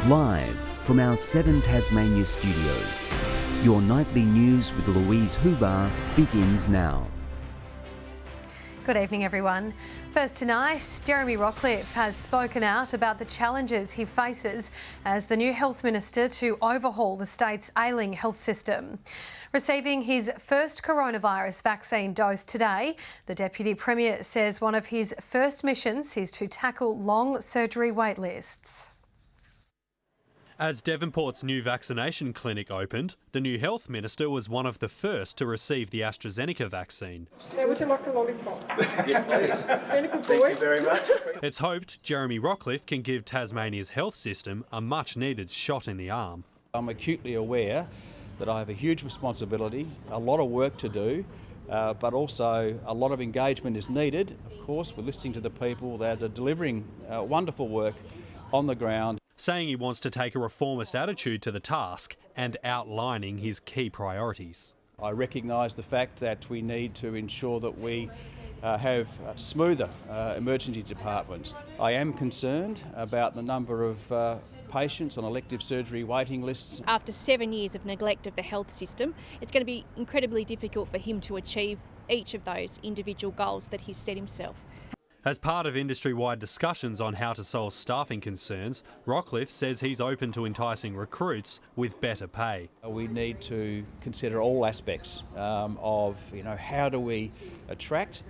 Live from our 7 Tasmania studios, your nightly news with Louise Huber begins now. Good evening, everyone. First tonight, Jeremy Rockliff has spoken out about the challenges he faces as the new health minister to overhaul the state's ailing health system. Receiving his first coronavirus vaccine dose today, the Deputy Premier says one of his first missions is to tackle long surgery wait lists. As Devonport's new vaccination clinic opened, the new health minister was one of the first to receive the AstraZeneca vaccine. Would you like a lollipop? Yes, please. Thank you very much. It's hoped Jeremy Rockliff can give Tasmania's health system a much-needed shot in the arm. I'm acutely aware that I have a huge responsibility, a lot of work to do, but also a lot of engagement is needed. Of course, we're listening to the people that are delivering wonderful work on the ground. Saying he wants to take a reformist attitude to the task and outlining his key priorities. I recognise the fact that we need to ensure that we have smoother emergency departments. I am concerned about the number of patients on elective surgery waiting lists. After 7 years of neglect of the health system, it's going to be incredibly difficult for him to achieve each of those individual goals that he's set himself. As part of industry-wide discussions on how to solve staffing concerns, Rockliff says he's open to enticing recruits with better pay. We need to consider all aspects of, how do we attract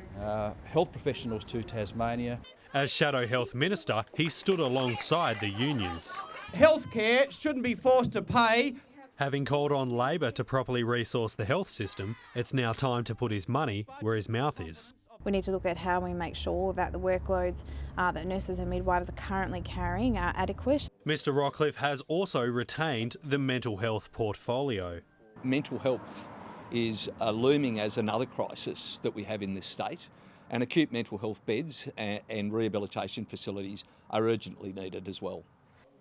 health professionals to Tasmania. As Shadow Health Minister, he stood alongside the unions. Healthcare shouldn't be forced to pay. Having called on Labor to properly resource the health system, it's now time to put his money where his mouth is. We need to look at how we make sure that the workloads that nurses and midwives are currently carrying are adequate. Mr Rockliff has also retained the mental health portfolio. Mental health is looming as another crisis that we have in this state, and acute mental health beds and rehabilitation facilities are urgently needed as well.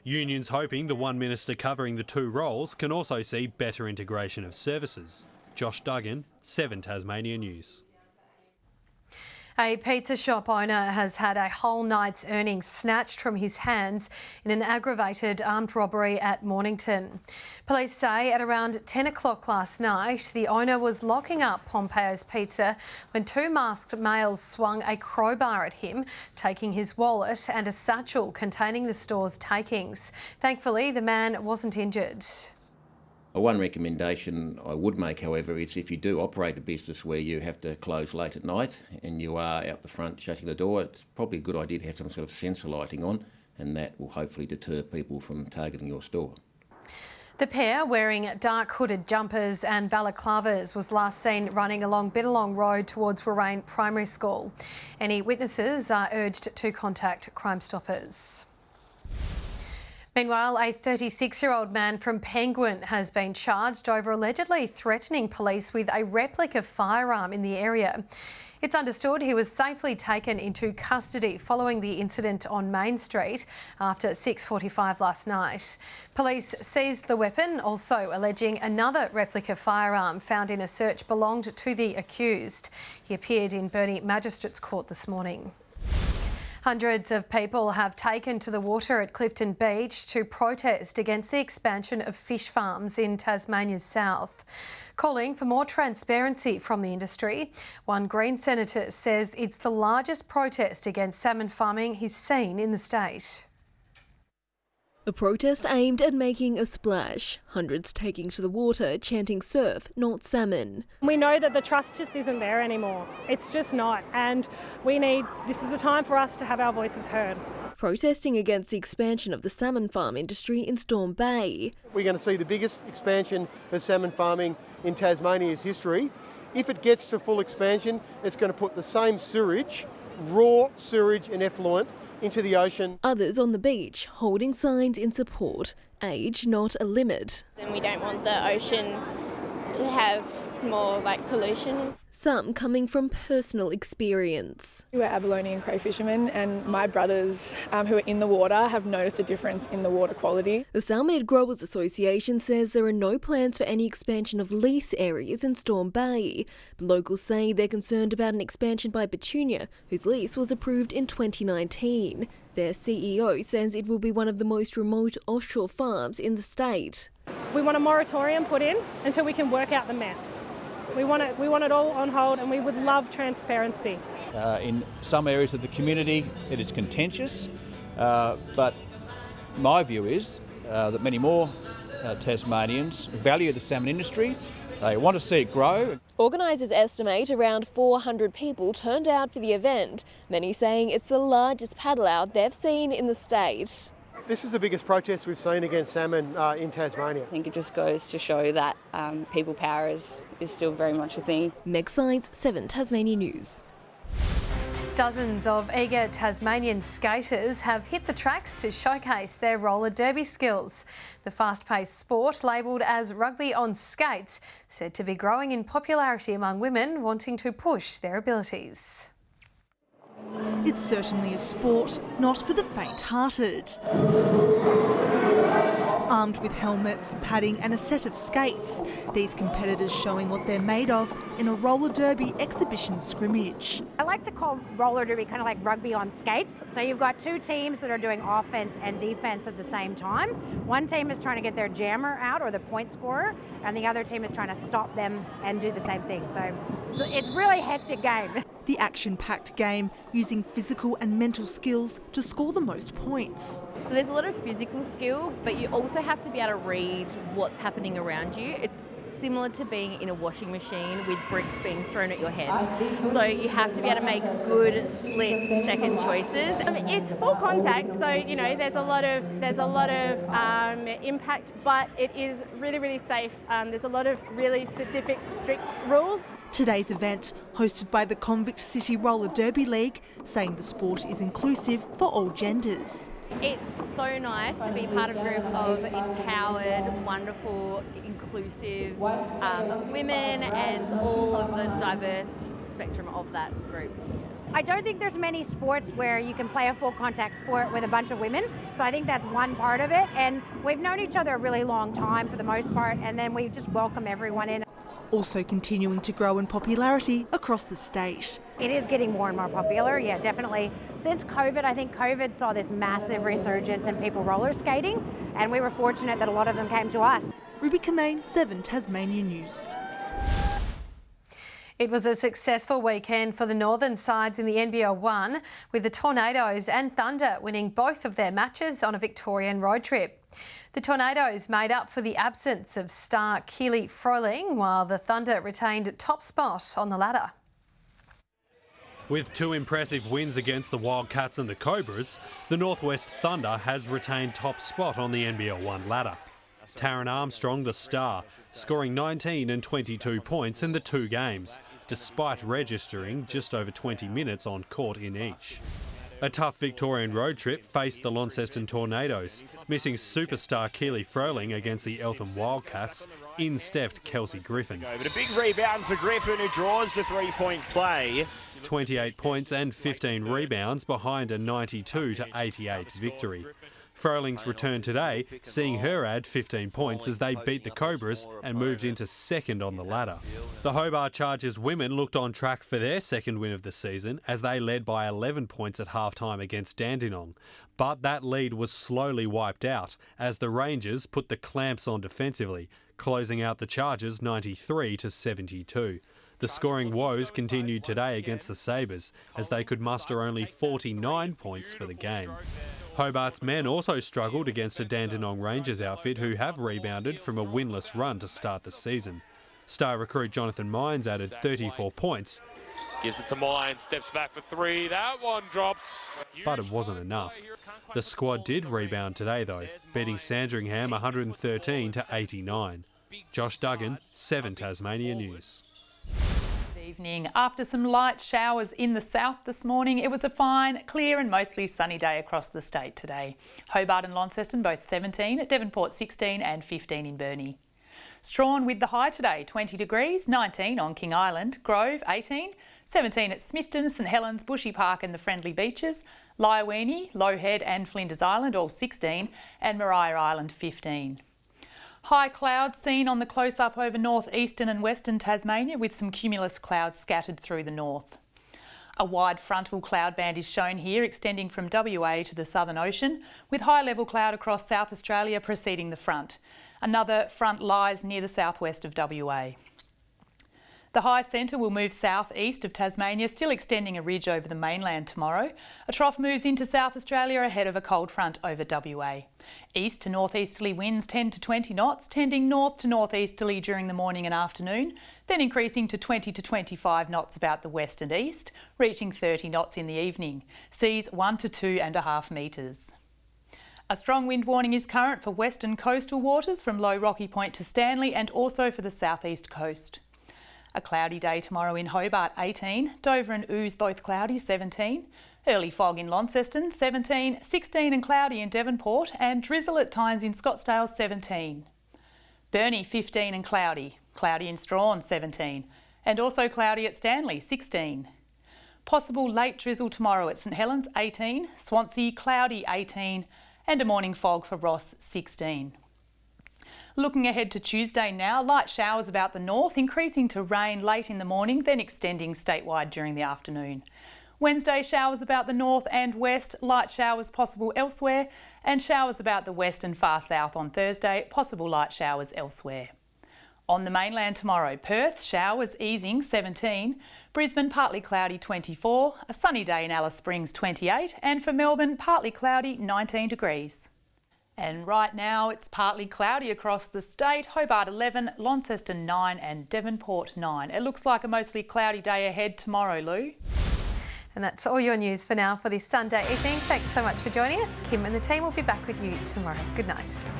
Unions hoping the one minister covering the two roles can also see better integration of services. Josh Duggan, 7 Tasmania News. A pizza shop owner has had a whole night's earnings snatched from his hands in an aggravated armed robbery at Mornington. Police say at around 10 o'clock last night, the owner was locking up Pompeo's Pizza when 2 masked males swung a crowbar at him, taking his wallet and a satchel containing the store's takings. Thankfully, the man wasn't injured. One recommendation I would make, however, is if you do operate a business where you have to close late at night and you are out the front shutting the door, it's probably a good idea to have some sort of sensor lighting on, and that will hopefully deter people from targeting your store. The pair, wearing dark hooded jumpers and balaclavas, was last seen running along Bidalong Road towards Warrane Primary School. Any witnesses are urged to contact Crime Stoppers. Meanwhile, a 36-year-old man from Penguin has been charged over allegedly threatening police with a replica firearm in the area. It's understood he was safely taken into custody following the incident on Main Street after 6:45 last night. Police seized the weapon, also alleging another replica firearm found in a search belonged to the accused. He appeared in Burnie Magistrates Court this morning. Hundreds of people have taken to the water at Clifton Beach to protest against the expansion of fish farms in Tasmania's south, calling for more transparency from the industry. One Green senator says it's the largest protest against salmon farming he's seen in the state. A protest aimed at making a splash, hundreds taking to the water chanting surf, not salmon. We know that the trust just isn't there anymore. It's just not, and this is the time for us to have our voices heard. Protesting against the expansion of the salmon farm industry in Storm Bay. We're going to see the biggest expansion of salmon farming in Tasmania's history. If it gets to full expansion, it's going to put the same sewage, raw sewage and effluent, into the ocean. Others on the beach holding signs in support. Age not a limit. And we don't want the ocean to have more like pollution. Some coming from personal experience. We're abalone and crayfish fishermen, and my brothers who are in the water have noticed a difference in the water quality. The Salmonid Growers Association says there are no plans for any expansion of lease areas in Storm Bay. But locals say they're concerned about an expansion by Petunia, whose lease was approved in 2019. Their CEO says it will be one of the most remote offshore farms in the state. We want a moratorium put in until we can work out the mess. We want it all on hold, and we would love transparency. In some areas of the community it is contentious, but my view is that many more Tasmanians value the salmon industry. They want to see it grow. Organisers estimate around 400 people turned out for the event, many saying it's the largest paddle out they've seen in the state. This is the biggest protest we've seen against salmon in Tasmania. I think it just goes to show that people power is still very much a thing. Meg Sides, 7 Tasmania News. Dozens of eager Tasmanian skaters have hit the tracks to showcase their roller derby skills. The fast-paced sport, labelled as rugby on skates, said to be growing in popularity among women wanting to push their abilities. It's certainly a sport not for the faint-hearted. Armed with helmets, padding and a set of skates, these competitors showing what they're made of in a roller derby exhibition scrimmage. I like to call roller derby kind of like rugby on skates. So you've got two teams that are doing offense and defense at the same time. One team is trying to get their jammer out, or the point scorer, and the other team is trying to stop them and do the same thing. So it's really a hectic game. The action-packed game using physical and mental skills to score the most points. So there's a lot of physical skill, but you also have to be able to read what's happening around you. It's similar to being in a washing machine with bricks being thrown at your head. So you have to be able to make good split-second choices. It's full contact, so you know there's a lot of impact, but it is really safe. There's a lot of really specific, strict rules. Today's event, hosted by the Convict City Roller Derby League, saying the sport is inclusive for all genders. It's so nice to be part of a group of empowered, wonderful, inclusive women and all of the diverse spectrum of that group. I don't think there's many sports where you can play a full contact sport with a bunch of women, so I think that's one part of it, and we've known each other a really long time for the most part, and then we just welcome everyone in. Also continuing to grow in popularity across the state. It is getting more and more popular, yeah, definitely. Since COVID, I think COVID saw this massive resurgence in people roller skating, and we were fortunate that a lot of them came to us. Ruby COMMANE, 7 Tasmania News. It was a successful weekend for the northern sides in the NBL 1, with the Tornadoes and Thunder winning both of their matches on a Victorian road trip. The Tornadoes made up for the absence of star Keely Froling, while the Thunder retained top spot on the ladder. With 2 impressive wins against the Wildcats and the Cobras, the Northwest Thunder has retained top spot on the NBL 1 ladder. Taryn Armstrong, the star, scoring 19 and 22 points in the 2 games, despite registering just over 20 minutes on court in each. A tough Victorian road trip faced the Launceston Tornadoes. Missing superstar Keely Froling against the Eltham Wildcats, in-stepped Kelsey Griffin. But a big rebound for Griffin, who draws the 3-point play. 28 points and 15 rebounds behind a 92-88 victory. Froling's return today, seeing her add 15 points as they beat the Cobras and moved into second on the ladder. The Hobart Chargers women looked on track for their second win of the season as they led by 11 points at halftime against Dandenong. But that lead was slowly wiped out as the Rangers put the clamps on defensively, closing out the Chargers 93-72. The scoring woes continued today against the Sabres as they could muster only 49 points for the game. Hobart's men also struggled against a Dandenong Rangers outfit who have rebounded from a winless run to start the season. Star recruit Jonathan Mines added 34 points. Gives it to Mines, steps back for 3, that one dropped. But it wasn't enough. The squad did rebound today though, beating Sandringham 113-89. Josh Duggan, 7 Tasmania News. Evening. After some light showers in the south this morning, it was a fine, clear and mostly sunny day across the state today. Hobart and Launceston both 17, Devonport 16 and 15 in Burnie. Strawn with the high today, 20 degrees, 19 on King Island, Grove 18, 17 at Smithton, St Helens, Bushy Park and the Friendly Beaches, Lyweenie, Lowhead and Flinders Island all 16 and Maria Island 15. High clouds seen on the close-up over north-eastern and western Tasmania with some cumulus clouds scattered through the north. A wide frontal cloud band is shown here extending from WA to the Southern Ocean with high-level cloud across South Australia preceding the front. Another front lies near the southwest of WA. The high centre will move south-east of Tasmania, still extending a ridge over the mainland tomorrow. A trough moves into South Australia ahead of a cold front over WA. East to northeasterly winds 10 to 20 knots, tending north to northeasterly during the morning and afternoon, then increasing to 20 to 25 knots about the west and east, reaching 30 knots in the evening. Seas 1 to 2.5 metres. A strong wind warning is current for western coastal waters from Low Rocky Point to Stanley and also for the southeast coast. A cloudy day tomorrow in Hobart 18, Dover and Ouse both cloudy 17, early fog in Launceston 17, 16 and cloudy in Devonport and drizzle at times in Scottsdale 17. Burnie 15 and cloudy, cloudy in Strawn 17 and also cloudy at Stanley 16. Possible late drizzle tomorrow at St Helens 18, Swansea cloudy 18 and a morning fog for Ross 16. Looking ahead to Tuesday now, light showers about the north, increasing to rain late in the morning, then extending statewide during the afternoon. Wednesday, showers about the north and west, light showers possible elsewhere, and showers about the west and far south on Thursday, possible light showers elsewhere. On the mainland tomorrow, Perth, showers easing 17, Brisbane partly cloudy 24, a sunny day in Alice Springs 28, and for Melbourne partly cloudy 19 degrees. And right now it's partly cloudy across the state, Hobart 11, Launceston 9 and Devonport 9. It looks like a mostly cloudy day ahead tomorrow, Lou. And that's all your news for now for this Sunday evening. Thanks so much for joining us. Kim and the team will be back with you tomorrow. Good night.